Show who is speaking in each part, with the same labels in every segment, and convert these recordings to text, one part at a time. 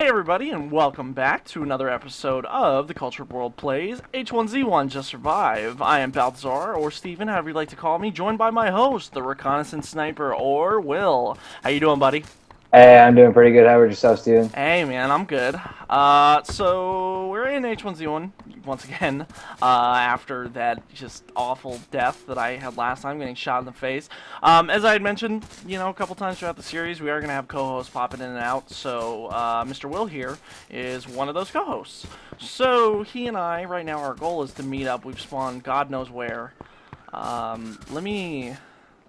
Speaker 1: everybody, and welcome back to another episode of the CulturED World Plays H1Z1 Just Survive. I am Balthazar, or Steven, however you'd like to call me, joined by my host, the Reconnaissance Sniper, or Will. How you doing, buddy?
Speaker 2: Hey, I'm doing pretty good. How about yourself, Steven?
Speaker 1: Hey, man, I'm good. So we're in H1Z1 once again, after that just awful death that I had last time, getting shot in the face. As I had mentioned, a couple times throughout the series, we are going to have co-hosts popping in and out, so Mr. Will here is one of those co-hosts. So he and I, right now, our goal is to meet up. We've spawned God knows where. Let me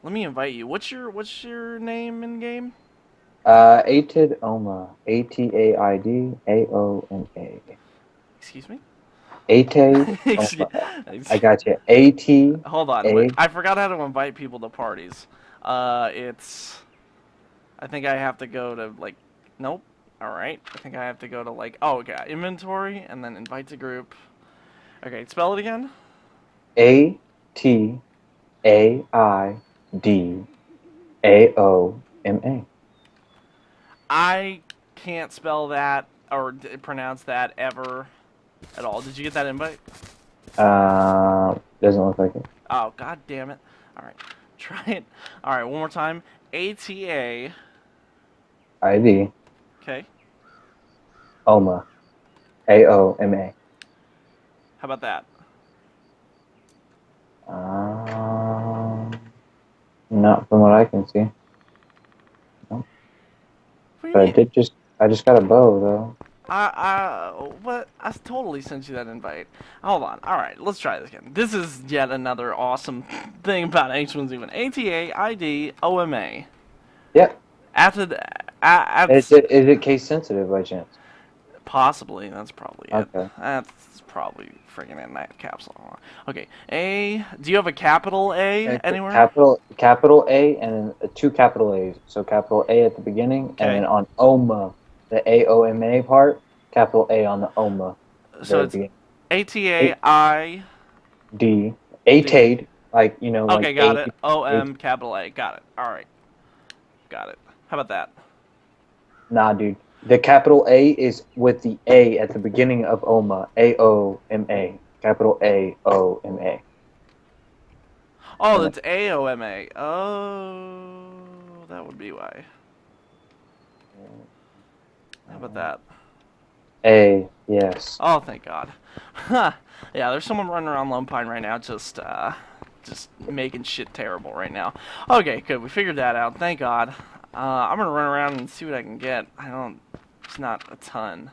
Speaker 1: invite you. What's your name in game?
Speaker 2: Atid Oma. Ataidaoma.
Speaker 1: Excuse me?
Speaker 2: Atid Oma. I got you. A-T-A.
Speaker 1: Hold on, wait. I forgot how to invite people to parties. It's... I think I have to go to, Nope. Alright. I think I have to go to, Oh, okay. Inventory, and then invite to group. Okay, spell it again.
Speaker 2: Ataidaoma.
Speaker 1: I can't spell that or pronounce that ever at all. Did you get that invite?
Speaker 2: Doesn't look like it.
Speaker 1: Oh, god damn it. Alright. Try it. Alright, one more time. A-T-A.
Speaker 2: I-D.
Speaker 1: Okay.
Speaker 2: Oma. A-O-M-A.
Speaker 1: How about that?
Speaker 2: Not from what I can see. No.
Speaker 1: What do
Speaker 2: But
Speaker 1: you mean?
Speaker 2: I just got a bow, though.
Speaker 1: What? I totally sent you that invite. Hold on. Alright, let's try this again. This is yet another awesome thing about H1Z1. A-T-A-I-D-O-M-A.
Speaker 2: Yep.
Speaker 1: After the...
Speaker 2: Is it case sensitive by chance?
Speaker 1: Possibly. That's probably it.
Speaker 2: Okay.
Speaker 1: That's probably freaking in that capsule. Okay. A... Do you have a capital A anywhere?
Speaker 2: Capital A and then two capital A's. So capital A at the beginning, and then on Oma, the A-O-M-A part, capital A on the Oma.
Speaker 1: So it's A-T-A-I...
Speaker 2: D. Atade,
Speaker 1: Okay, got it. O-M, capital A. Got it. Alright. Got it. How about that?
Speaker 2: Nah, dude. The capital A is with the A at the beginning of Oma. A-O-M-A. Capital A-O-M-A.
Speaker 1: Oh, that's A-O-M-A. Oh, that would be why. How about that?
Speaker 2: A, yes.
Speaker 1: Oh, thank God. Yeah, there's someone running around Lone Pine right now, just making shit terrible right now. Okay, good. We figured that out. Thank God. I'm gonna run around and see what I can get. It's not a ton.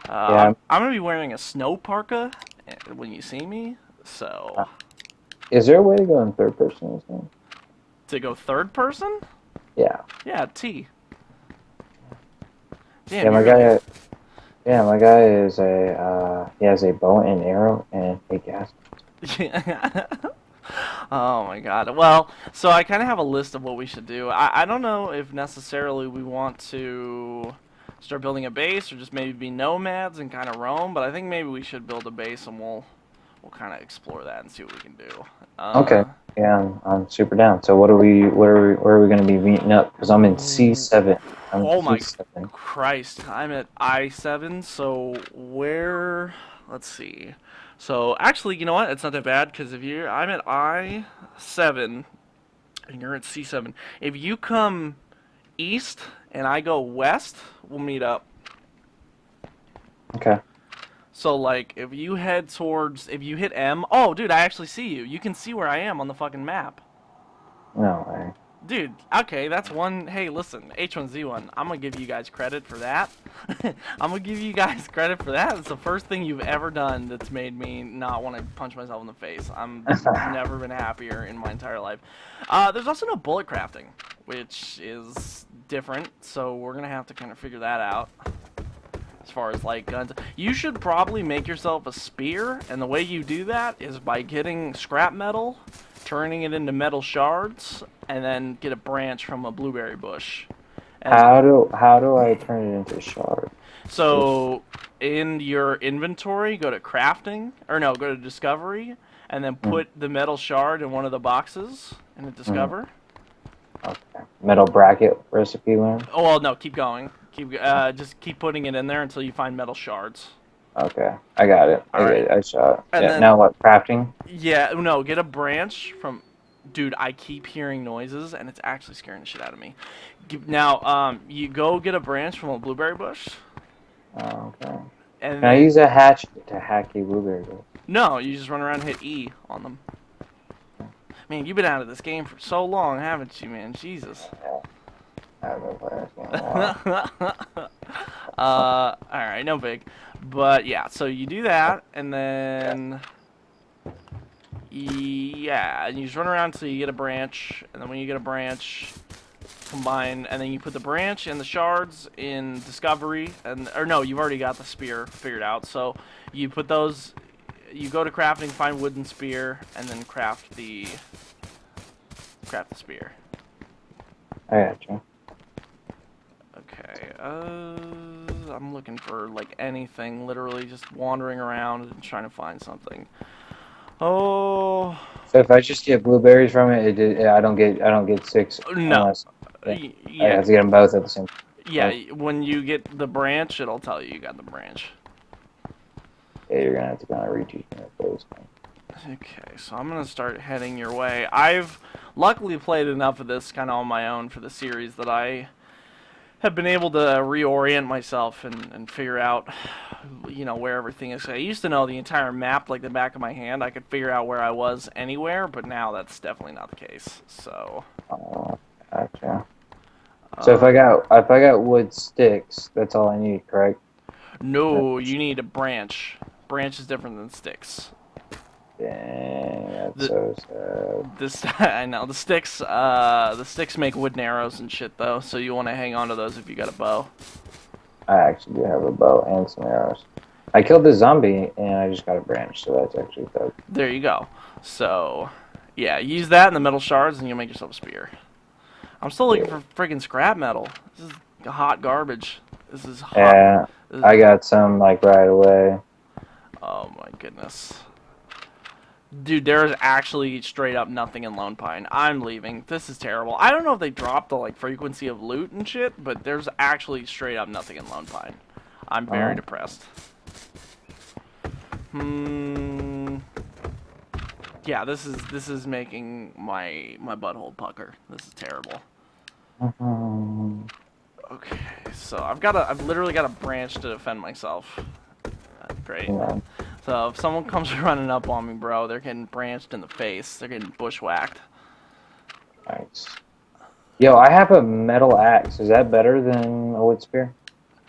Speaker 2: Yeah.
Speaker 1: I'm gonna be wearing a snow parka when you see me. So.
Speaker 2: Is there a way to go in third person or something?
Speaker 1: To go third person?
Speaker 2: Yeah.
Speaker 1: Yeah, T. Damn,
Speaker 2: Yeah, my guy is he has a bow and arrow and a gas.
Speaker 1: Oh my god. Well, so I kind of have a list of what we should do. I don't know if necessarily we want to start building a base or just maybe be nomads and kind of roam, but I think maybe we should build a base and we'll kind of explore that and see what we can do.
Speaker 2: Okay. Yeah, I'm super down. So where are we going to be meeting up? Because I'm in C7.
Speaker 1: Oh my Christ. I'm at I7, so let's see. So actually, you know what? It's not that bad because I'm at I7 and you're at C7. If you come east and I go west, we'll meet up.
Speaker 2: Okay.
Speaker 1: So if you hit M, oh dude, I actually see you. You can see where I am on the fucking map.
Speaker 2: No way.
Speaker 1: Dude, okay, that's one. Hey, listen, H1Z1, I'm gonna give you guys credit for that. I'm gonna give you guys credit for that. It's the first thing you've ever done that's made me not want to punch myself in the face. I'm never been happier in my entire life. There's also no bullet crafting, which is different, so we're gonna have to kind of figure that out. As far as guns, you should probably make yourself a spear, and the way you do that is by getting scrap metal, turning it into metal shards, and then get a branch from a blueberry bush. And
Speaker 2: how do I turn it into a shard?
Speaker 1: So in your inventory, go to crafting, or no, go to discovery, and then put the metal shard in one of the boxes and hit discover.
Speaker 2: Okay. Metal bracket recipe learn.
Speaker 1: Oh well, no, keep going. Just keep putting it in there until you find metal shards.
Speaker 2: Okay, I got it.
Speaker 1: All right.
Speaker 2: I saw it.
Speaker 1: And
Speaker 2: Yeah.
Speaker 1: then
Speaker 2: Now what? Crafting.
Speaker 1: yeah, no, get a branch from. Dude, I keep hearing noises and it's actually scaring the shit out of me. Now, you go get a branch from a blueberry bush,
Speaker 2: Oh, okay.
Speaker 1: and
Speaker 2: Can I
Speaker 1: then
Speaker 2: use a hatch to hack a blueberry bush?
Speaker 1: no, you just run around and hit E on them. Man, you've been out of this game for so long, haven't you, man? Jesus.
Speaker 2: Yeah. I haven't been playing this game in a while.
Speaker 1: Alright, no big. But yeah, so you do that, and then yeah, and you just run around until you get a branch, and then when you get a branch, combine, and then you put the branch and the shards in discovery, and or no, you've already got the spear figured out. So you put those, you go to crafting, find wooden spear, and then craft the spear.
Speaker 2: I got you.
Speaker 1: Okay, I'm looking for like anything, literally just wandering around and trying to find something. Oh,
Speaker 2: So if I just get blueberries from it, I don't get 6
Speaker 1: no.
Speaker 2: unless I
Speaker 1: Yeah,
Speaker 2: have to get them both at the same time.
Speaker 1: yeah, when you get the branch, it'll tell you got the branch.
Speaker 2: Yeah, you're gonna have to kind of reteach me those.
Speaker 1: Okay, so I'm gonna start heading your way. I've luckily played enough of this kind of on my own for the series that I have been able to reorient myself and figure out, you know, where everything is. I used to know the entire map like the back of my hand. I could figure out where I was anywhere, but now that's definitely not the case. So.
Speaker 2: Gotcha. So if I got wood sticks, that's all I need, correct?
Speaker 1: No, you need a branch. Branch is different than sticks.
Speaker 2: Dang, that's so sad.
Speaker 1: This I know the sticks make wooden arrows and shit though, so you want to hang on to those if you got a bow.
Speaker 2: I actually do have a bow and some arrows. I killed the zombie and I just got a branch, so that's actually dope.
Speaker 1: There you go. So, yeah, use that in the metal shards and you'll make yourself a spear. I'm still looking for friggin' scrap metal. This is hot garbage. This is hot.
Speaker 2: Yeah, I got some like right away.
Speaker 1: Oh my goodness. Dude, there is actually straight up nothing in Lone Pine. I'm leaving. This is terrible. I don't know if they dropped the like frequency of loot and shit, but there's actually straight up nothing in Lone Pine. I'm very depressed. Yeah, this is making my butthole pucker. This is terrible. Okay, so I've literally got a branch to defend myself. Great.
Speaker 2: Yeah.
Speaker 1: So if someone comes running up on me, bro, they're getting branched in the face. They're getting bushwhacked.
Speaker 2: Nice. Yo, I have a metal axe. Is that better than a wood spear?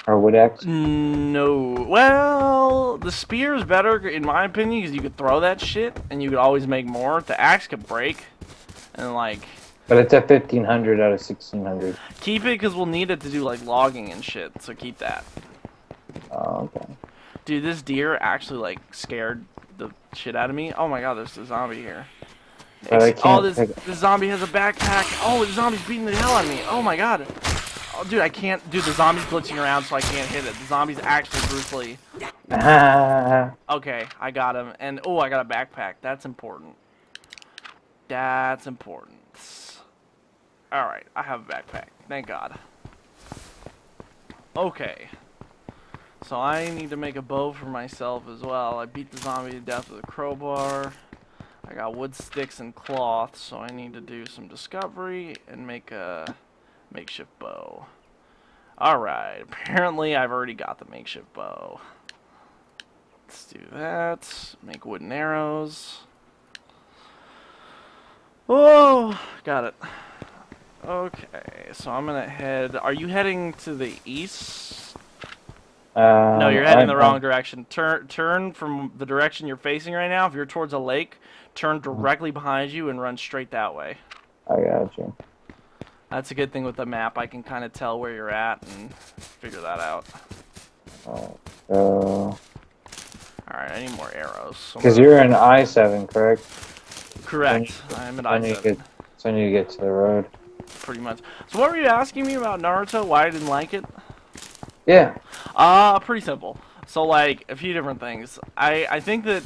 Speaker 2: Or a wood axe?
Speaker 1: No. Well, the spear is better, in my opinion, because you could throw that shit, and you could always make more. The axe could break, and like...
Speaker 2: But it's at 1,500 out of 1,600.
Speaker 1: Keep it, because we'll need it to do, like, logging and shit, so keep that.
Speaker 2: Oh, okay.
Speaker 1: Dude, this deer actually, like, scared the shit out of me. Oh my god, there's a zombie here. Oh, this zombie has a backpack. Oh, the zombie's beating the hell out of me. Oh my god. Oh, dude, I can't. Dude, the zombie's glitching around, so I can't hit it. The zombie's actually brutally. Okay, I got him. And, oh, I got a backpack. That's important. That's important. Alright, I have a backpack. Thank god. Okay. So I need to make a bow for myself as well. I beat the zombie to death with a crowbar. I got wood sticks and cloth, so I need to do some discovery and make a makeshift bow. Alright, apparently I've already got the makeshift bow. Let's do that. Make wooden arrows. Oh, got it. Okay, so I'm gonna head... Are you heading to the east? No, you're heading the wrong direction. Turn from the direction you're facing right now. If you're towards a lake, turn directly behind you and run straight that way.
Speaker 2: I got you.
Speaker 1: That's a good thing with the map. I can kind of tell where you're at and figure that out. Alright, I need more arrows.
Speaker 2: Because you're in I-7, correct?
Speaker 1: Correct. I'm at I-7.
Speaker 2: So I need to get to the road.
Speaker 1: Pretty much. So what were you asking me about Naruto? Why I didn't like it?
Speaker 2: Yeah.
Speaker 1: Pretty simple. So, like, a few different things. I think that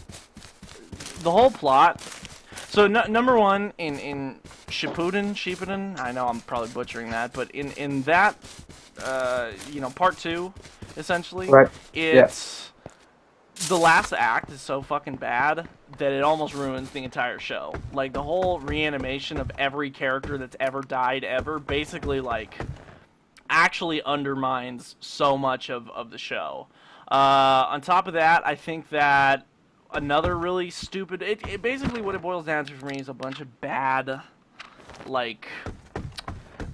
Speaker 1: the whole plot... So number one in Shippuden, I know I'm probably butchering that, but in that, part two, essentially,
Speaker 2: Right. Yeah.
Speaker 1: it's the last act is so fucking bad that it almost ruins the entire show. Like the whole reanimation of every character that's ever died ever, basically like actually undermines so much of the show. On top of that, I think that another really stupid. It basically what it boils down to for me is a bunch of like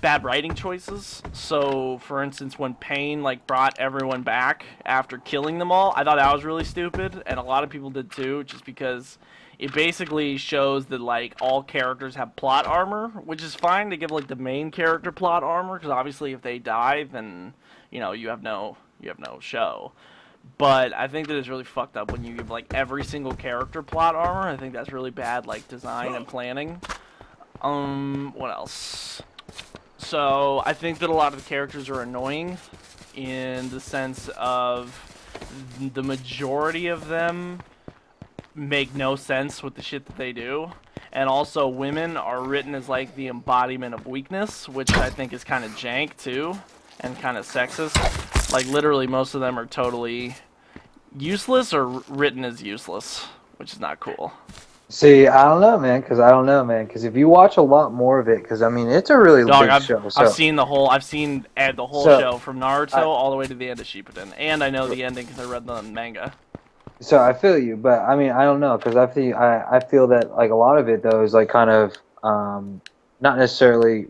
Speaker 1: bad writing choices. So, for instance, when Pain like brought everyone back after killing them all, I thought that was really stupid, and a lot of people did too, just because it basically shows that like all characters have plot armor, which is fine to give like the main character plot armor, because obviously if they die, then you have no show. But I think that it's really fucked up when you give like every single character plot armor. I think that's really bad like design and planning. What else? So I think that a lot of the characters are annoying in the sense of the majority of them make no sense with the shit that they do. And also women are written as like the embodiment of weakness, which I think is kind of jank too and kind of sexist. Like literally most of them are totally useless or written as useless, which is not cool.
Speaker 2: See, I don't know, man, because if you watch a lot more of it, because I mean, it's a really
Speaker 1: Dog,
Speaker 2: big show. So,
Speaker 1: I've seen the whole show from Naruto all the way to the end of Shippuden, and I know the ending because I read the manga.
Speaker 2: So I feel you, but I mean, I don't know, because I feel that like a lot of it though is like kind of not necessarily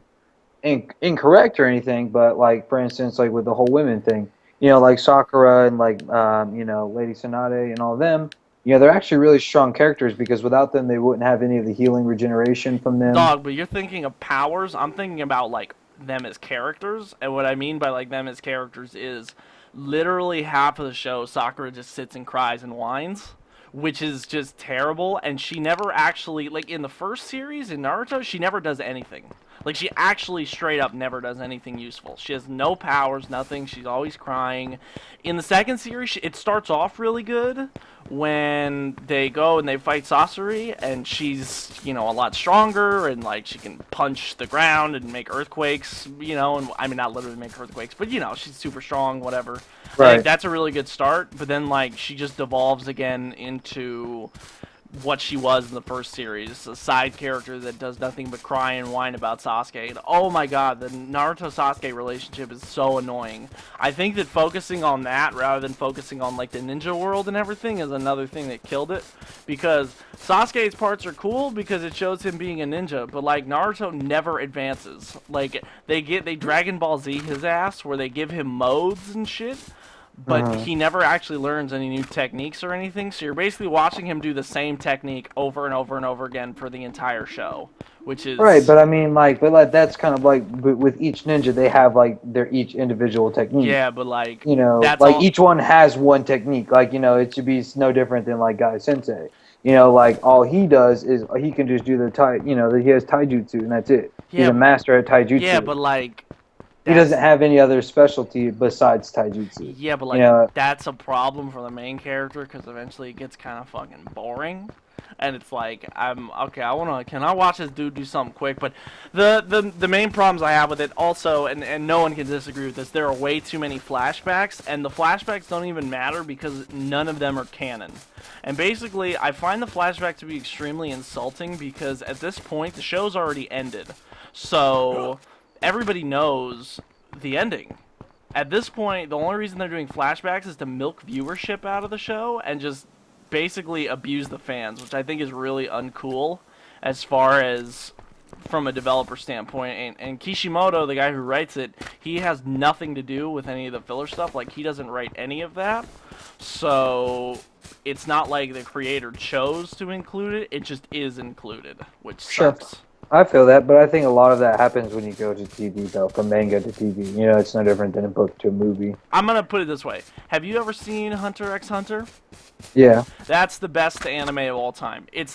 Speaker 2: incorrect or anything, but like for instance, like with the whole women thing, like Sakura and like Lady Tsunade and all of them. They're actually really strong characters because without them, they wouldn't have any of the healing regeneration from them.
Speaker 1: Dog, but you're thinking of powers. I'm thinking about like them as characters, and what I mean by like them as characters is literally half of the show Sakura just sits and cries and whines, which is just terrible. And she never actually, like in the first series in Naruto, she never does anything. Like she actually straight up never does anything useful. She has no powers, nothing. She's always crying. In the second series, it starts off really good when they go and they fight Sasori, and she's a lot stronger, and like she can punch the ground and make earthquakes. And I mean not literally make earthquakes, but she's super strong. Whatever.
Speaker 2: Right.
Speaker 1: I think that's a really good start. But then like she just devolves again into what she was in the first series, a side character that does nothing but cry and whine about Sasuke. And oh my god, the Naruto-Sasuke relationship is so annoying. I think that focusing on that rather than focusing on like the ninja world and everything is another thing that killed it. Because Sasuke's parts are cool because it shows him being a ninja, but like Naruto never advances. Like they Dragon Ball Z his ass where they give him modes and shit, but he never actually learns any new techniques or anything, so you're basically watching him do the same technique over and over and over again for the entire show, which is...
Speaker 2: Right, but I mean, like, that's kind of like, with each ninja, they have, like, their each individual technique.
Speaker 1: Yeah, but, like...
Speaker 2: like, each one has one technique. Like, it should be no different than, like, Guy Sensei. Like, all he does is, he can just do he has taijutsu, and that's it.
Speaker 1: Yeah,
Speaker 2: he's a master at taijutsu.
Speaker 1: Yeah, but, like...
Speaker 2: He doesn't have any other specialty besides taijutsu.
Speaker 1: Yeah, but like that's a problem for the main character because eventually it gets kind of fucking boring, and it's like can I watch this dude do something quick? But the main problems I have with it also, and no one can disagree with this, there are way too many flashbacks, and the flashbacks don't even matter because none of them are canon. And basically, I find the flashback to be extremely insulting because at this point the show's already ended, so everybody knows the ending. At this point, the only reason they're doing flashbacks is to milk viewership out of the show and just basically abuse the fans, which I think is really uncool as far as from a developer standpoint. And Kishimoto, the guy who writes it, he has nothing to do with any of the filler stuff. Like, he doesn't write any of that. So it's not like the creator chose to include it. It just is included, which sucks.
Speaker 2: I feel that, but I think a lot of that happens when you go to TV, though, from manga to TV. It's no different than a book to a movie.
Speaker 1: I'm going to put it this way. Have you ever seen Hunter x Hunter?
Speaker 2: Yeah.
Speaker 1: That's the best anime of all time. It's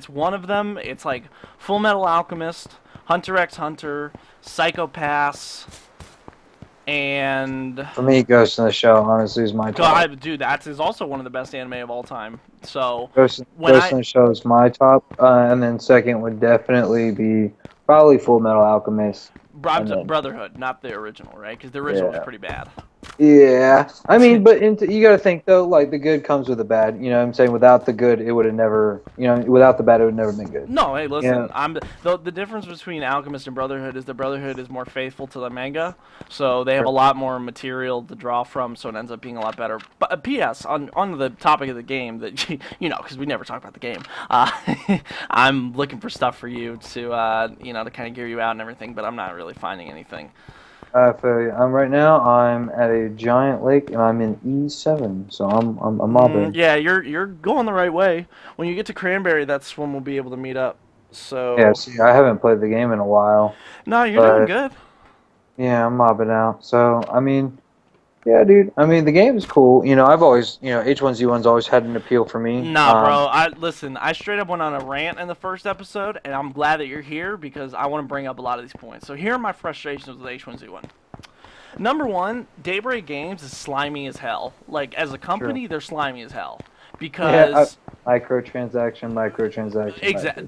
Speaker 1: one of them. It's like Full Metal Alchemist, Hunter x Hunter, Psycho Pass, And
Speaker 2: For me, Ghost in the Shell honestly is my top.
Speaker 1: God, dude, that is also one of the best anime of all time. So when
Speaker 2: Ghost
Speaker 1: I
Speaker 2: in the Shell is my top, and then second would definitely be probably Full Metal Alchemist, and then
Speaker 1: Brotherhood, not the original, right? Because the original was
Speaker 2: yeah.
Speaker 1: pretty bad.
Speaker 2: Yeah, I mean, but you got to think though, like the good comes with the bad. You know what I'm saying? Without the good, it would have never. You know, without the bad, it would never been good.
Speaker 1: No, hey,
Speaker 2: Yeah,
Speaker 1: listen. The difference between Alchemist and Brotherhood is the Brotherhood is more faithful to the manga, so they have a
Speaker 2: sure.
Speaker 1: lot more material to draw from, so it ends up being a lot better. But P.S. on the topic of the game that because we never talk about the game. I'm looking for stuff for you to to kind of gear you out and everything, but I'm not really finding anything.
Speaker 2: I feel you. I'm right now. I'm at a giant lake, and I'm in E7, so I'm mobbing.
Speaker 1: Yeah, you're going the right way. When you get to Cranberry, that's when we'll be able to meet up.
Speaker 2: Yeah,
Speaker 1: So
Speaker 2: see, I haven't played the game in a while,
Speaker 1: no, you're doing
Speaker 2: but
Speaker 1: good.
Speaker 2: yeah, I'm mobbing out. So I mean, yeah, dude. I mean, the game is cool. You know, I've always, H1Z1's always had an appeal for me.
Speaker 1: Nah, bro. I listen. I straight up went on a rant in the first episode, and I'm glad that you're here because I want to bring up a lot of these points. So here are my frustrations with H1Z1. Number one, Daybreak Games is slimy as hell. Like as a
Speaker 2: Sure.
Speaker 1: company, they're slimy as hell
Speaker 2: Yeah,
Speaker 1: because
Speaker 2: microtransaction.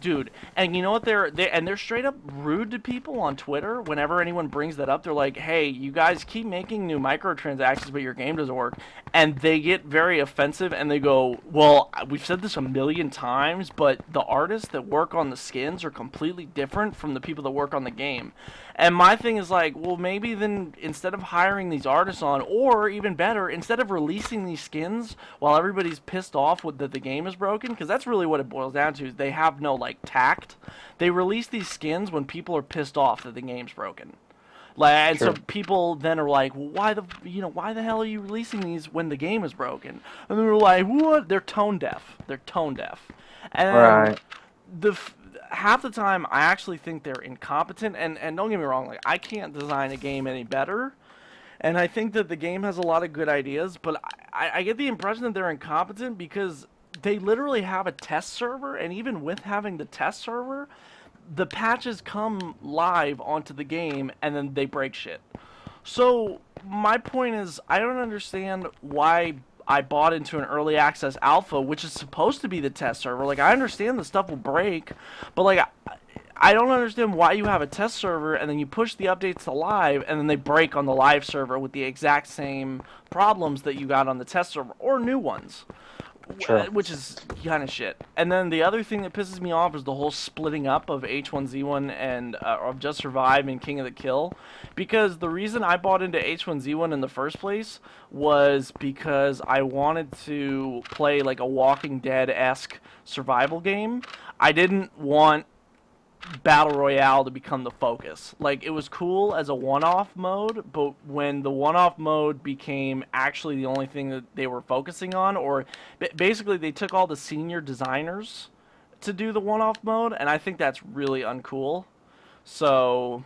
Speaker 1: Dude. And you know what they're straight up rude to people on Twitter whenever anyone brings that up. They're like, "Hey, you guys keep making new microtransactions, but your game doesn't work." And they get very offensive and they go, "Well, we've said this a million times, but the artists that work on the skins are completely different from the people that work on the game." And my thing is like, well, maybe then instead of hiring these artists on, or even better, instead of releasing these skins while everybody's pissed off with that the game is broken, because that's really what it boils down to. Is they have no like tact. They release these skins when people are pissed off that the game's broken. Like, and so
Speaker 2: Sure.
Speaker 1: people then are like, well, why the hell are you releasing these when the game is broken? And they're like, what? They're tone deaf. They're tone deaf. And then
Speaker 2: Right.
Speaker 1: the half the time I actually think they're incompetent. And don't get me wrong, like I can't design a game any better. And I think that the game has a lot of good ideas, but I get the impression that they're incompetent because they literally have a test server, and even with having the test server, the patches come live onto the game and then they break shit. So my point is, I don't understand why I bought into an early access alpha, which is supposed to be the test server. Like I understand the stuff will break, but like I don't understand why you have a test server and then you push the updates to live and then they break on the live server with the exact same problems that you got on the test server or new ones,
Speaker 2: Sure.
Speaker 1: which is kind of shit. And then the other thing that pisses me off is the whole splitting up of H1Z1 and of Just Survive and King of the Kill, because the reason I bought into H1Z1 in the first place was because I wanted to play like a Walking Dead-esque survival game. I didn't want battle royale to become the focus. Like it was cool as a one-off mode, but when the one-off mode became actually the only thing that they were focusing on, or basically they took all the senior designers to do the one-off mode, and I think that's really uncool. So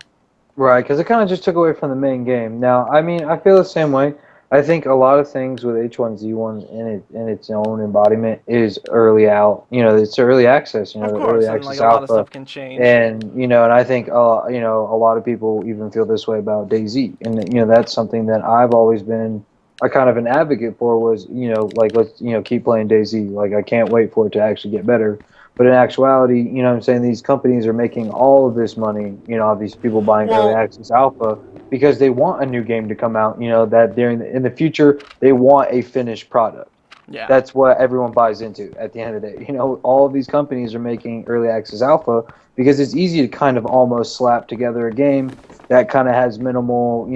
Speaker 2: Right, because it kind of just took away from the main game. Now, I mean, I feel the same way. I think a lot of things with H1Z1 in its own embodiment is early out. You know, it's early access. You
Speaker 1: of
Speaker 2: know, the early
Speaker 1: course, and like
Speaker 2: access
Speaker 1: a lot of
Speaker 2: alpha,
Speaker 1: stuff can change.
Speaker 2: and and I think a lot of people even feel this way about DayZ, and that's something that I've always been a kind of an advocate for. Was like let's keep playing DayZ. Like I can't wait for it to actually get better. But in actuality, what I'm saying, these companies are making all of this money, of these people buying early
Speaker 1: Well,
Speaker 2: access alpha because they want a new game to come out, that in the future they want a finished product.
Speaker 1: yeah.
Speaker 2: That's what everyone buys into at the end of the day. All of these companies are making early access alpha because it's easy to kind of almost slap together a game that kind of has minimal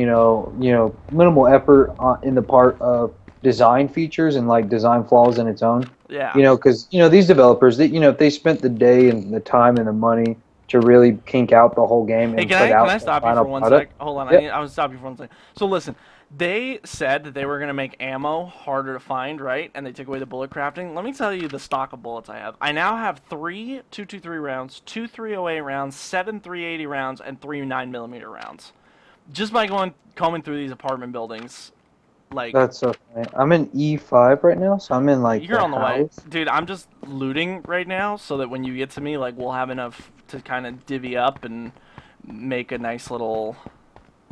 Speaker 2: effort in the part of design features and like design flaws in its own.
Speaker 1: Yeah.
Speaker 2: Because these developers, if they spent the day and the time and the money to really kink out the whole game
Speaker 1: Hey,
Speaker 2: and put
Speaker 1: can I
Speaker 2: out the
Speaker 1: stop you for
Speaker 2: final
Speaker 1: one sec?
Speaker 2: product,
Speaker 1: Hold on,
Speaker 2: yep,
Speaker 1: I was stop you for one sec. So listen, they said that they were gonna make ammo harder to find, right? And they took away the bullet crafting. Let me tell you the stock of bullets I have. I now have three 223 rounds, two 308 rounds, seven 380 rounds, and three 9mm rounds. Just by combing through these apartment buildings, like
Speaker 2: that's so funny. I'm in E5 right now, so I'm in like
Speaker 1: you're
Speaker 2: the
Speaker 1: on the way,
Speaker 2: house.
Speaker 1: dude. I'm just looting right now so that when you get to me, like we'll have enough to kind of divvy up and make a nice little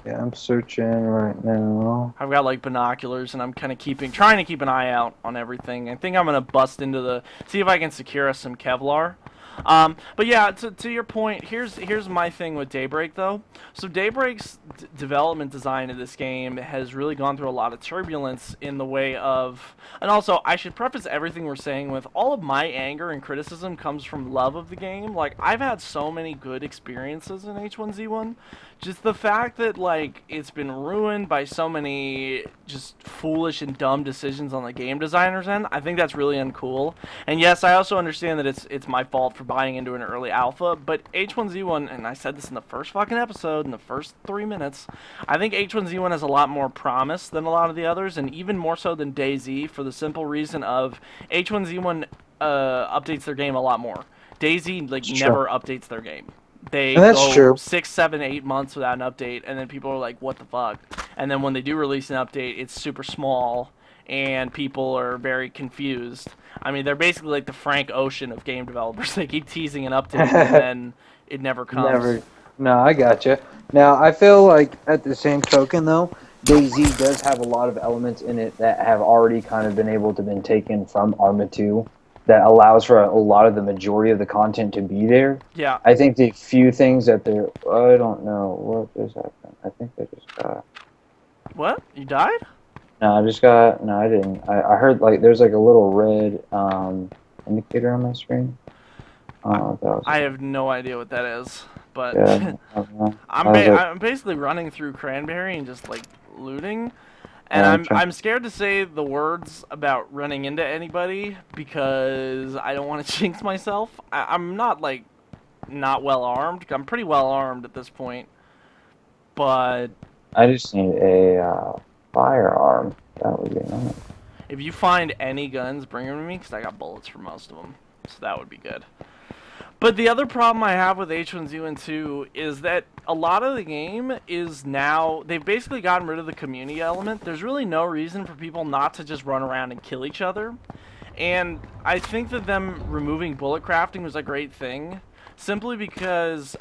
Speaker 2: Yeah, I'm searching right now.
Speaker 1: I've got like binoculars, and I'm kind of trying to keep an eye out on everything. I think I'm gonna bust into see if I can secure us some Kevlar. But yeah, to your point, here's my thing with Daybreak though. So Daybreak's development design of this game has really gone through a lot of turbulence in the way of, and also I should preface everything we're saying with all of my anger and criticism comes from love of the game. Like I've had so many good experiences in H1Z1. Just the fact that like it's been ruined by so many just foolish and dumb decisions on the game designer's end, I think that's really uncool. And yes, I also understand that it's my fault for buying into an early alpha, but H1Z1, and I said this in the first fucking episode, in the first 3 minutes, I think H1Z1 has a lot more promise than a lot of the others, and even more so than DayZ, for the simple reason of H1Z1 updates their game a lot more. DayZ like
Speaker 2: It's true.
Speaker 1: never updates their game. They
Speaker 2: And that's
Speaker 1: go
Speaker 2: true.
Speaker 1: 6, 7, 8 months without an update, and then people are like, "What the fuck?" And then when they do release an update, it's super small, and people are very confused. I mean, they're basically like the Frank Ocean of game developers. They keep teasing an update, and then it never comes.
Speaker 2: Never. No, I gotcha. Now, I feel like at the same token, though, DayZ does have a lot of elements in it that have already kind of been able to been taken from Arma 2 that allows for a lot of the majority of the content to be there.
Speaker 1: Yeah.
Speaker 2: I think the few things that they're, I don't know what just happened. I think I just got,
Speaker 1: What? You died?
Speaker 2: no, I just got, no, I didn't. I heard like there's like a little red indicator on my screen. That was,
Speaker 1: I have no idea what that is, but
Speaker 2: yeah, I don't know. I was like,
Speaker 1: I'm basically running through Cranberry and just like looting. And
Speaker 2: yeah,
Speaker 1: I'm scared to say the words about running into anybody because I don't want to jinx myself. I'm not like not well armed. I'm pretty well armed at this point, but
Speaker 2: I just need a firearm. That would be nice.
Speaker 1: if you find any guns, bring them to me because I got bullets for most of them, so that would be good. But the other problem I have with H1Z1 2 is that a lot of the game is now, they've basically gotten rid of the community element. There's really no reason for people not to just run around and kill each other. And I think that them removing bullet crafting was a great thing, simply because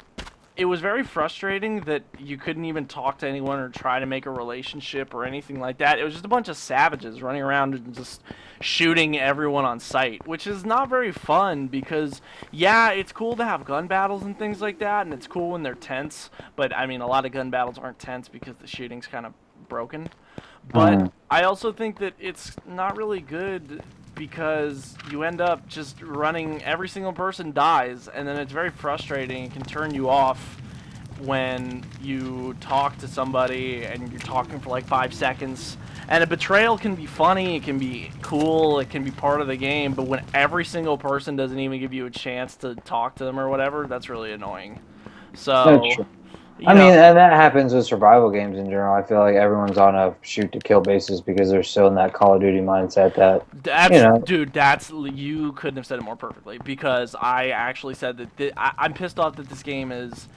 Speaker 1: it was very frustrating that you couldn't even talk to anyone or try to make a relationship or anything like that. It was just a bunch of savages running around and just shooting everyone on sight, which is not very fun because, yeah, it's cool to have gun battles and things like that, and it's cool when they're tense, but I mean, a lot of gun battles aren't tense because the shooting's kind of broken. But
Speaker 2: Mhm.
Speaker 1: I also think that it's not really good because you end up just running, every single person dies, and then it's very frustrating. It can turn you off when you talk to somebody and you're talking for like 5 seconds. And a betrayal can be funny, it can be cool, it can be part of the game, but when every single person doesn't even give you a chance to talk to them or whatever, that's really annoying.
Speaker 2: That's
Speaker 1: So,
Speaker 2: true. I
Speaker 1: you
Speaker 2: mean,
Speaker 1: know,
Speaker 2: and that happens with survival games in general. I feel like everyone's on a shoot to kill basis because they're still in that Call of Duty mindset that, you
Speaker 1: that's,
Speaker 2: know,
Speaker 1: dude, that's, you couldn't have said it more perfectly because I actually said that I'm pissed off that this game is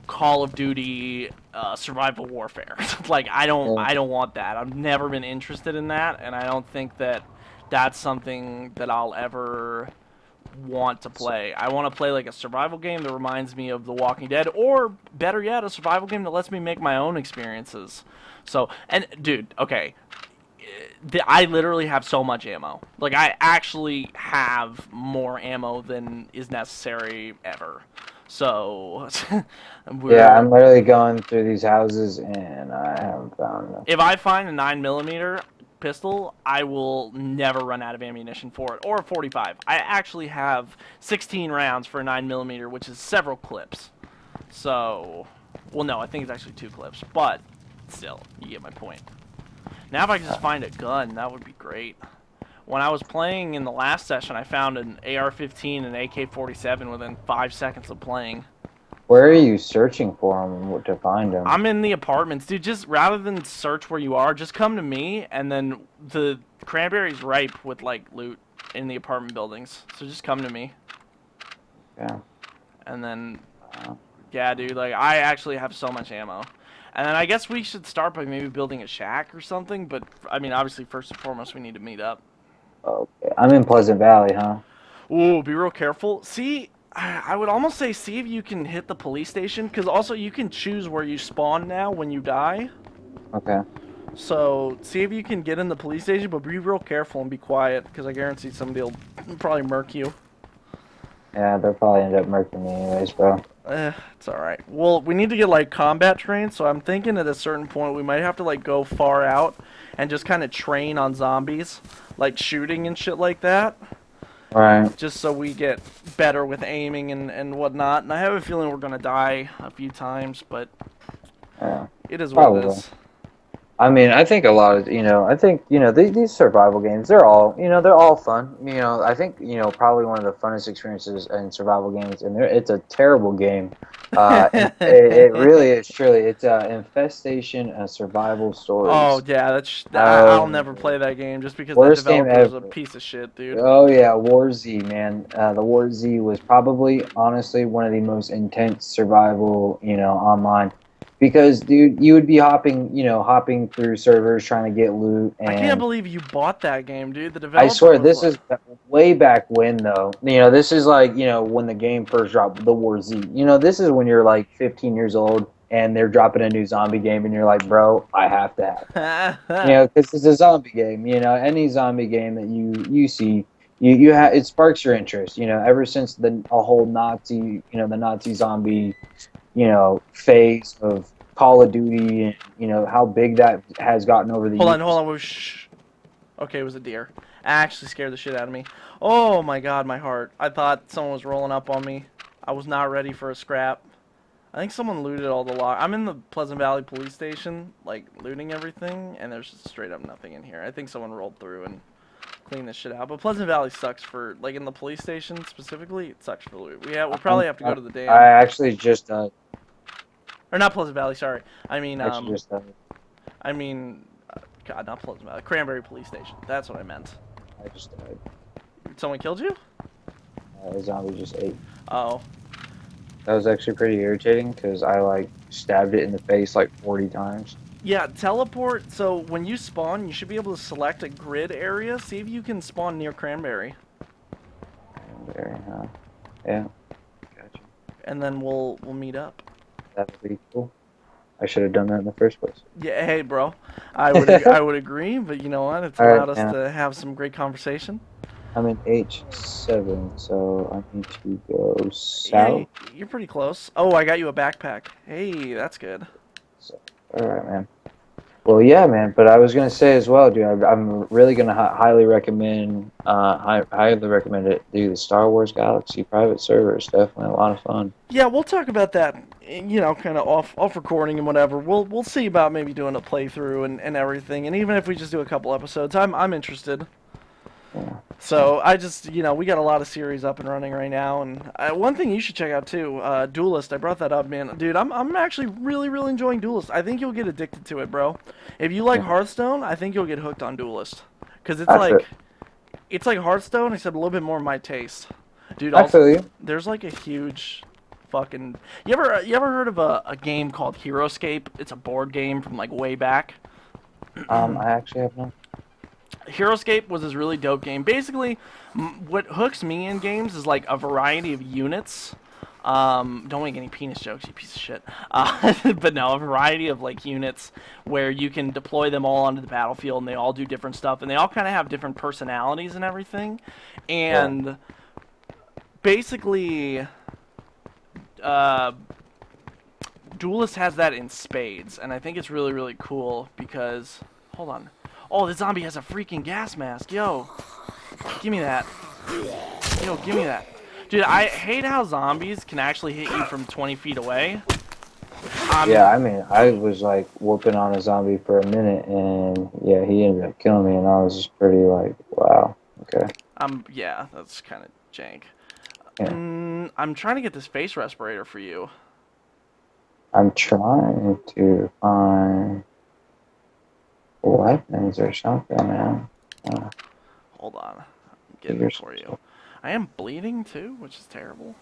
Speaker 1: Call of Duty survival warfare. Like
Speaker 2: yeah,
Speaker 1: I don't want that. I've never been interested in that, and I don't think that that's something that I'll ever want to play. I want to play like a survival game that reminds me of The Walking Dead, or better yet, a survival game that lets me make my own experiences. So, and dude, okay, I literally have so much ammo. Like I actually have more ammo than is necessary ever. So
Speaker 2: yeah,
Speaker 1: we're
Speaker 2: I'm literally going through these houses and I haven't found enough.
Speaker 1: if I find a 9mm pistol, I will never run out of ammunition for it, or a 45. I actually have 16 rounds for a 9mm, which is several clips. So, well, no, I think it's actually 2 clips, but still, you get my point. Now if I could just find a gun, that would be great. When I was playing in the last session, I found an AR-15 and AK-47 within 5 seconds of playing.
Speaker 2: Where are
Speaker 1: So,
Speaker 2: you searching for them to find them?
Speaker 1: I'm in the apartments, dude. Just rather than search where you are, just come to me, and then the cranberry's ripe with like loot in the apartment buildings. So just come to me,
Speaker 2: Yeah.
Speaker 1: and then
Speaker 2: Uh,
Speaker 1: yeah, dude. Like I actually have so much ammo, and then I guess we should start by maybe building a shack or something. But I mean, obviously, first and foremost, we need to meet up.
Speaker 2: okay. I'm in Pleasant Valley, huh?
Speaker 1: Ooh, be real careful. See, I would almost say see if you can hit the police station, because also you can choose where you spawn now when you die.
Speaker 2: Okay.
Speaker 1: So see if you can get in the police station, but be real careful and be quiet, because I guarantee somebody will probably murk you.
Speaker 2: Yeah, they'll probably end up murking me anyways, bro.
Speaker 1: It's alright. Well, we need to get, like, combat trained, so I'm thinking at a certain point we might have to, like, go far out and just kind of train on zombies, like shooting and shit like that,
Speaker 2: Right.
Speaker 1: just so we get better with aiming and whatnot. And I have a feeling we're gonna die a few times, but
Speaker 2: Yeah.
Speaker 1: it is what it
Speaker 2: Probably.
Speaker 1: is.
Speaker 2: I mean, I think a lot of, I think, these survival games, they're all fun. I think, probably one of the funnest experiences in survival games, and it's a terrible game. And it really is, truly, it's Infestation, a survival
Speaker 1: Oh
Speaker 2: stories.
Speaker 1: yeah, that's I'll
Speaker 2: Oh,
Speaker 1: never play that game just because that
Speaker 2: worst game
Speaker 1: developer is a
Speaker 2: ever.
Speaker 1: piece of shit, dude.
Speaker 2: Oh yeah, War Z, man. The War Z was probably, honestly, one of the most intense survival, online. Because, dude, you would be hopping through servers trying to get loot,
Speaker 1: I can't
Speaker 2: and
Speaker 1: believe you bought that game, dude. The
Speaker 2: I
Speaker 1: developer
Speaker 2: swear
Speaker 1: was
Speaker 2: this
Speaker 1: like,
Speaker 2: is way back when, though. This is like, when the game first dropped, the War Z. This is when you're like 15 years old and they're dropping a new zombie game, and you're like, bro, I have to have that. Because it's a zombie game. Any zombie game that you see, you have it sparks your interest. Ever since a whole Nazi, the Nazi zombie, phase of Call of Duty, and how big that has gotten over the
Speaker 1: hold
Speaker 2: years.
Speaker 1: on, shh. Okay, it was a deer. Actually scared the shit out of me. Oh my god, my heart. I thought someone was rolling up on me. I was not ready for a scrap. I think someone looted all the lock. I'm in the Pleasant Valley police station, like, looting everything, and there's just straight up nothing in here. I think someone rolled through and cleaned this shit out. But Pleasant Valley sucks for, like, in the police station specifically, it sucks for loot. We'll probably have to go to the
Speaker 2: I
Speaker 1: dam.
Speaker 2: actually just
Speaker 1: Or not Pleasant Valley, sorry. I mean,
Speaker 2: actually just
Speaker 1: I mean, God, not Pleasant Valley. Cranberry police station. That's what I meant.
Speaker 2: I just died.
Speaker 1: Someone killed you?
Speaker 2: A zombie just ate.
Speaker 1: Oh.
Speaker 2: That was actually pretty irritating because I like stabbed it in the face like 40 times.
Speaker 1: Yeah, teleport. So when you spawn, you should be able to select a grid area. See if you can spawn near Cranberry.
Speaker 2: Very, yeah. Gotcha.
Speaker 1: And then we'll meet up.
Speaker 2: That would be cool. I should have done that in the first place.
Speaker 1: Yeah, hey, bro. I would agree, but you know what? It's
Speaker 2: All right,
Speaker 1: allowed us
Speaker 2: man.
Speaker 1: to have some great conversation.
Speaker 2: I'm in H7, so I need to go
Speaker 1: Yeah,
Speaker 2: south.
Speaker 1: you're pretty close. Oh, I got you a backpack. Hey, that's good.
Speaker 2: So, all right, man. Well, yeah, man. But I was gonna say as well, dude. I'm really gonna highly recommend, highly recommend it. Dude, the Star Wars Galaxy private server is definitely a lot of fun.
Speaker 1: Yeah, we'll talk about that. You know, kind of off recording and whatever. We'll see about maybe doing a playthrough and everything. And even if we just do a couple episodes, I'm interested.
Speaker 2: Yeah.
Speaker 1: So I just, we got a lot of series up and running right now, and one thing you should check out too, Duelist. I brought that up, man, dude. I'm actually really enjoying Duelist. I think you'll get addicted to it, bro. If you like Hearthstone, I think you'll get hooked on Duelist, cause it's like Hearthstone except a little bit more my taste, dude.
Speaker 2: I feel you.
Speaker 1: There's like a huge fucking. You ever heard of a game called HeroScape? It's a board game from like way back.
Speaker 2: I actually have no.
Speaker 1: HeroScape was this really dope game. Basically, what hooks me in games is like a variety of units. Don't make any penis jokes, you piece of shit. But no, a variety of like units where you can deploy them all onto the battlefield, and they all do different stuff, and they all kind of have different personalities and everything. And basically, Duelist has that in spades, and I think it's really cool because, hold on. Oh, the zombie has a freaking gas mask. Yo, give me that. Yo, give me that. Dude, I hate how zombies can actually hit you from 20 feet away.
Speaker 2: Yeah, I mean, I was like whooping on a zombie for a minute, and yeah, he ended up killing me, and I was just pretty like, wow, okay.
Speaker 1: Yeah, that's kind of jank.
Speaker 2: Yeah.
Speaker 1: I'm trying to get this face respirator for you.
Speaker 2: I'm trying to find weapons or something, man.
Speaker 1: Hold on. I'm getting it for you. I am bleeding too, which is terrible.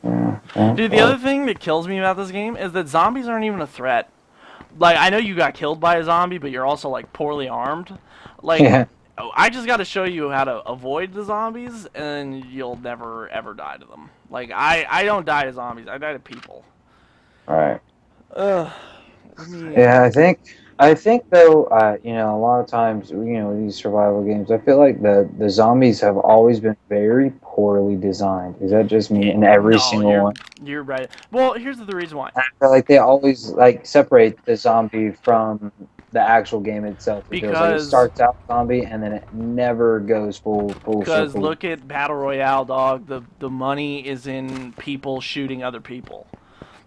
Speaker 2: Yeah,
Speaker 1: Dude, the other thing that kills me about this game is that zombies aren't even a threat. Like, I know you got killed by a zombie, but you're also, like, poorly armed. Like,
Speaker 2: yeah.
Speaker 1: Oh, I just got to show you how to avoid the zombies, and you'll never ever die to them. Like I don't die to zombies. I die to people.
Speaker 2: All right.
Speaker 1: Ugh. Let me.
Speaker 2: Yeah, I think though, a lot of times, these survival games, I feel like the zombies have always been very poorly designed. Is that just me? In every
Speaker 1: No,
Speaker 2: single one,
Speaker 1: you're right. Well, here's the reason why.
Speaker 2: I feel like they always like separate the zombie from the actual game itself. It feels like it
Speaker 1: Because
Speaker 2: starts out zombie and then it never goes full
Speaker 1: because
Speaker 2: circle.
Speaker 1: look at Battle Royale, dog. The money is in people shooting other people.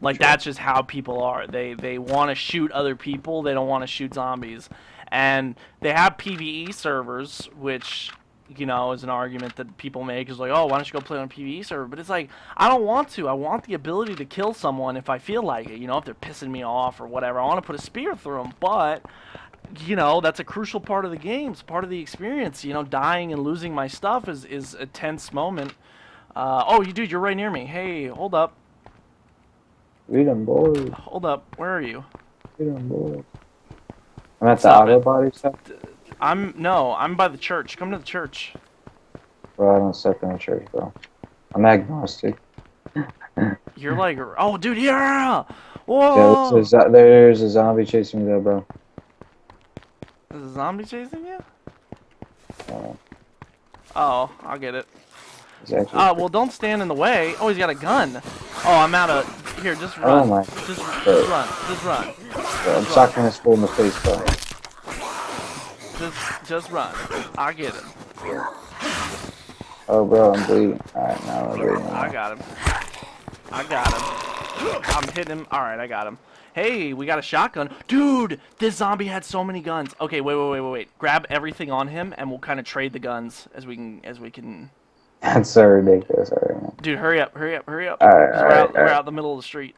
Speaker 1: Like
Speaker 2: True.
Speaker 1: that's just how people are. They want to shoot other people. They don't want to shoot zombies. And they have PvE servers, which is an argument that people make is like, oh, why don't you go play on a PvE server? But it's like I don't want to. I want the ability to kill someone if I feel like it. If they're pissing me off or whatever. I want to put a spear through them, but that's a crucial part of the game. It's part of the experience. Dying and losing my stuff is a tense moment. Oh, dude, you're right near me. Hey, hold up.
Speaker 2: Read them, boys.
Speaker 1: Hold up. Where are you?
Speaker 2: Read them, boys. I'm at the
Speaker 1: Stop
Speaker 2: auto
Speaker 1: it.
Speaker 2: body stuff.
Speaker 1: I'm by the church. Come to the church.
Speaker 2: Bro, I don't step in a church, bro. I'm agnostic.
Speaker 1: You're like, oh, dude, yeah.
Speaker 2: Yeah,
Speaker 1: Whoa.
Speaker 2: there's a zombie chasing me though, bro.
Speaker 1: Is a zombie chasing you?
Speaker 2: Uh,
Speaker 1: Oh, I'll get it.
Speaker 2: it's actually
Speaker 1: Well, don't stand in the way. Oh, he's got a gun. Oh, I'm out of here. Just
Speaker 2: Oh
Speaker 1: run.
Speaker 2: my.
Speaker 1: Just
Speaker 2: Bro,
Speaker 1: run. Just run.
Speaker 2: bro, I'm socking this fool in the face, bro.
Speaker 1: Just run. I get him.
Speaker 2: Oh, bro, I'm bleeding. Alright, now I'm bleeding.
Speaker 1: I got him. I got him. I'm hitting him. All right, I got him. Hey, we got a shotgun. Dude, this zombie had so many guns. Okay, wait. Grab everything on him, and we'll kind of trade the guns as we can.
Speaker 2: That's so ridiculous already, man.
Speaker 1: Dude, hurry up. 'Cause
Speaker 2: Alright,
Speaker 1: we're out in the middle of the street.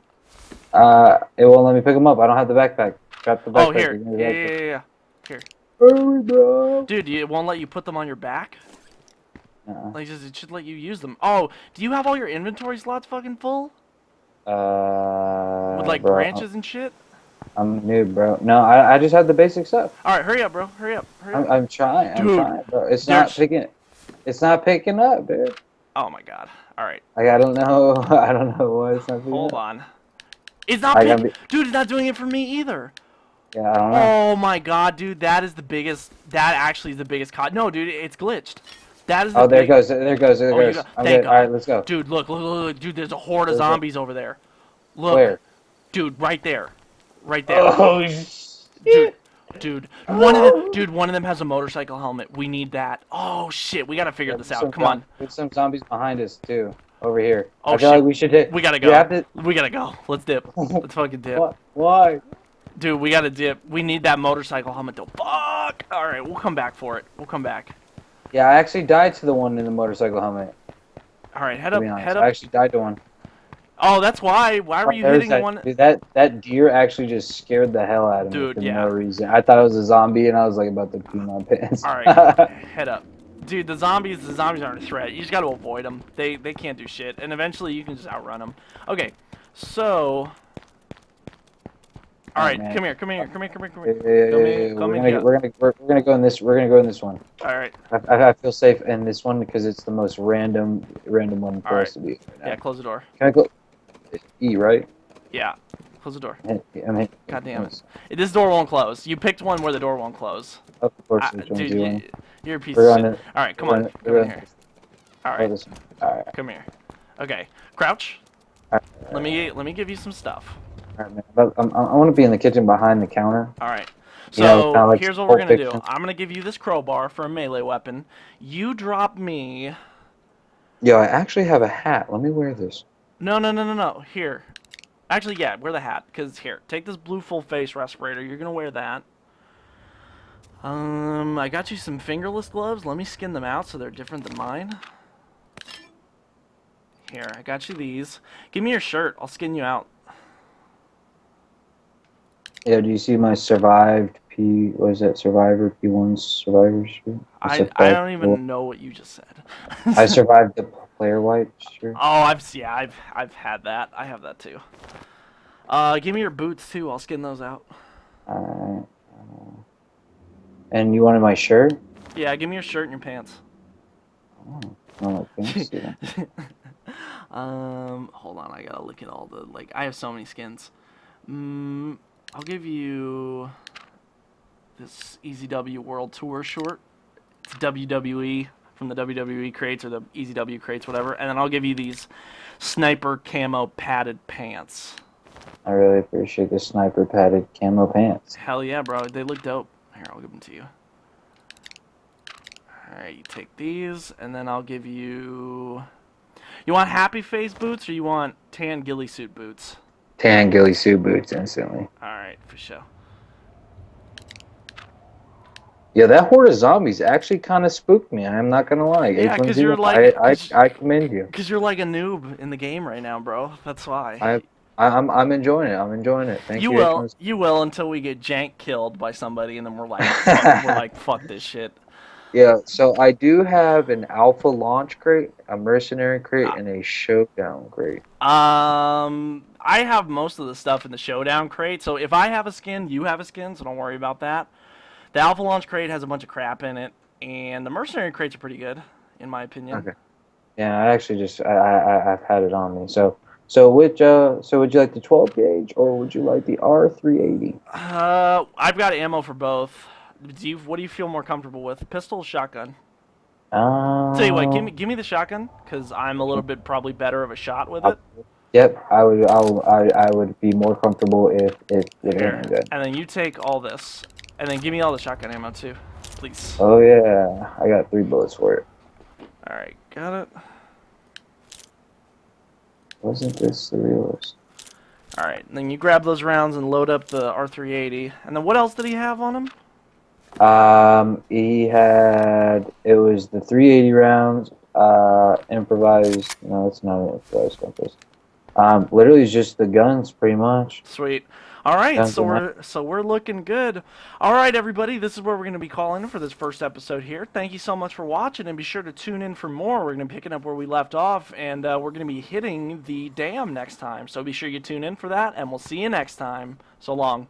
Speaker 2: It won't let me pick him up. I don't have the backpack. Drop the backpack.
Speaker 1: Oh, here.
Speaker 2: Give me the backpack.
Speaker 1: Yeah. Here.
Speaker 2: Hurry, bro.
Speaker 1: Dude, it won't let you put them on your back?
Speaker 2: Uh-uh.
Speaker 1: It should let you use them. Oh, do you have all your inventory slots fucking full? With like
Speaker 2: Bro,
Speaker 1: branches and shit?
Speaker 2: I'm new, bro. No, I just had the basic stuff.
Speaker 1: Alright, hurry up, bro. Hurry up.
Speaker 2: I'm trying.
Speaker 1: Dude,
Speaker 2: I'm trying, bro. It's
Speaker 1: there's-
Speaker 2: not picking up, dude.
Speaker 1: Oh my god. Alright.
Speaker 2: Like, I don't know. I don't know why it's not picking
Speaker 1: Hold
Speaker 2: up.
Speaker 1: on. It's not Dude, it's not doing it for me either.
Speaker 2: Yeah, I don't know.
Speaker 1: Oh my god, dude, that actually is the biggest No, dude, it's glitched. That is the
Speaker 2: Oh, there it goes. There it goes. There
Speaker 1: Oh,
Speaker 2: it
Speaker 1: you
Speaker 2: goes.
Speaker 1: go.
Speaker 2: I'm
Speaker 1: Thank
Speaker 2: good.
Speaker 1: God.
Speaker 2: All right, let's go.
Speaker 1: Dude, look. Dude, there's a horde of
Speaker 2: Where's it?
Speaker 1: zombies over there. Look.
Speaker 2: Where?
Speaker 1: Dude, right there. Right there.
Speaker 2: Oh,
Speaker 1: Dude, one of them has a motorcycle helmet. We need that. Oh shit, we gotta figure this out. Come on.
Speaker 2: There's some zombies behind us too, over here.
Speaker 1: Oh
Speaker 2: I feel
Speaker 1: shit.
Speaker 2: like we should hit.
Speaker 1: We gotta
Speaker 2: We
Speaker 1: go.
Speaker 2: have to.
Speaker 1: We gotta go. Let's dip. Let's fucking dip.
Speaker 2: What? Why?
Speaker 1: Dude, we gotta dip. We need that motorcycle helmet though. Fuck! Alright, we'll come back for it. We'll come back.
Speaker 2: Yeah, I actually died to the one in the motorcycle helmet.
Speaker 1: Alright, head
Speaker 2: To
Speaker 1: up,
Speaker 2: be honest,
Speaker 1: head
Speaker 2: I
Speaker 1: up.
Speaker 2: actually died to one.
Speaker 1: Oh, that's why. Why were you
Speaker 2: There's
Speaker 1: hitting
Speaker 2: that,
Speaker 1: one?
Speaker 2: Dude, that deer actually just scared the hell out of me
Speaker 1: Dude,
Speaker 2: for
Speaker 1: yeah.
Speaker 2: no reason. I thought it was a zombie, and I was like about to pee my pants.
Speaker 1: Alright, head up. Dude, the zombies aren't a threat. You just gotta avoid them. They can't do shit. And eventually you can just outrun them. Okay, so... Alright,
Speaker 2: man.
Speaker 1: come here. Come
Speaker 2: Yeah,
Speaker 1: here.
Speaker 2: we're gonna go in this. We're gonna go in this one.
Speaker 1: Alright,
Speaker 2: I feel safe in this one because it's the most random one for
Speaker 1: Alright.
Speaker 2: us to be. Right now.
Speaker 1: yeah, close the door.
Speaker 2: Can I go? E, right?
Speaker 1: Yeah, close the door.
Speaker 2: I'm hit.
Speaker 1: God damn it. This door won't close. You picked one where the door won't close.
Speaker 2: Of course, which one's
Speaker 1: Dude,
Speaker 2: you on?
Speaker 1: you're a piece
Speaker 2: We're
Speaker 1: of
Speaker 2: on
Speaker 1: shit.
Speaker 2: it.
Speaker 1: Alright, come
Speaker 2: We're
Speaker 1: on.
Speaker 2: on it.
Speaker 1: Come
Speaker 2: We're
Speaker 1: in
Speaker 2: on
Speaker 1: here.
Speaker 2: it.
Speaker 1: Alright,
Speaker 2: This one. Alright.
Speaker 1: come here. Okay, crouch.
Speaker 2: Alright.
Speaker 1: Let me give you some stuff.
Speaker 2: Alright, man. I want to be in the kitchen behind the counter.
Speaker 1: Alright.
Speaker 2: You know,
Speaker 1: So,
Speaker 2: kinda like
Speaker 1: here's what we're
Speaker 2: Pulp
Speaker 1: gonna do.
Speaker 2: Fiction.
Speaker 1: I'm gonna give you this crowbar for a melee weapon. You drop me...
Speaker 2: Yo, I actually have a hat. Let me wear this.
Speaker 1: No. Here. Actually, yeah, wear the hat. Because, here, take this blue full face respirator. You're gonna wear that. I got you some fingerless gloves. Let me skin them out so they're different than mine. Here, I got you these. Give me your shirt. I'll skin you out.
Speaker 2: Yeah, do you see my survived what is that? Survivor P1 survivor shirt?
Speaker 1: I don't even know what you just said.
Speaker 2: I survived the player wipe shirt.
Speaker 1: Oh, I've had that. I have that too. Give me your boots too. I'll skin those out.
Speaker 2: Alright. And you wanted my shirt?
Speaker 1: Yeah, give me your shirt and your pants.
Speaker 2: Oh, fancy.
Speaker 1: Hold on, I gotta look at all the, like, I have so many skins. I'll give you this EZW World Tour short. It's WWE from the WWE crates or the EZW crates, whatever. And then I'll give you these sniper camo padded pants.
Speaker 2: I really appreciate the sniper padded camo pants.
Speaker 1: Hell yeah, bro. They look dope. Here, I'll give them to you. Alright, you take these, and then I'll give you... You want happy face boots, or you want tan ghillie suit boots?
Speaker 2: Tan ghillie suit boots instantly.
Speaker 1: Alright, for sure.
Speaker 2: Yeah, that horde of zombies actually kind of spooked me. I'm not gonna lie.
Speaker 1: Yeah, because
Speaker 2: H1Z1,
Speaker 1: you're like...
Speaker 2: I commend you.
Speaker 1: Because you're like a noob in the game right now, bro. That's why.
Speaker 2: I'm enjoying it. I'm enjoying it. Thank you.
Speaker 1: You will until we get jank killed by somebody, and then we're like, fuck this shit.
Speaker 2: Yeah, so I do have an alpha launch crate, a mercenary crate, and a showdown crate.
Speaker 1: I have most of the stuff in the showdown crate, so if I have a skin, you have a skin, so don't worry about that. The alpha launch crate has a bunch of crap in it, and the mercenary crates are pretty good, in my opinion.
Speaker 2: Okay. Yeah, I actually just I've had it on me. So would you like the 12 gauge or would you like the R380?
Speaker 1: I've got ammo for both. What do you feel more comfortable with, pistol or shotgun? Tell you what, give me the shotgun, because I'm a little bit probably better of a shot with it.
Speaker 2: Yep, I would be more comfortable if it ain't good.
Speaker 1: And then you take all this, and then give me all the shotgun ammo too, please.
Speaker 2: Oh yeah, I got 3 bullets for it.
Speaker 1: All right, got it.
Speaker 2: Wasn't this the realist?
Speaker 1: All right, and then you grab those rounds and load up the R380. And then what else did he have on him?
Speaker 2: It was the 380 rounds, improvised. No, it's not an improvised compass. Literally just the guns, pretty much.
Speaker 1: Sweet. All right, so we're looking good. All right, everybody, this is where we're going to be calling for this first episode here. Thank you so much for watching, and be sure to tune in for more. We're going to be picking up where we left off, and we're going to be hitting the dam next time. So be sure you tune in for that, and we'll see you next time. So long.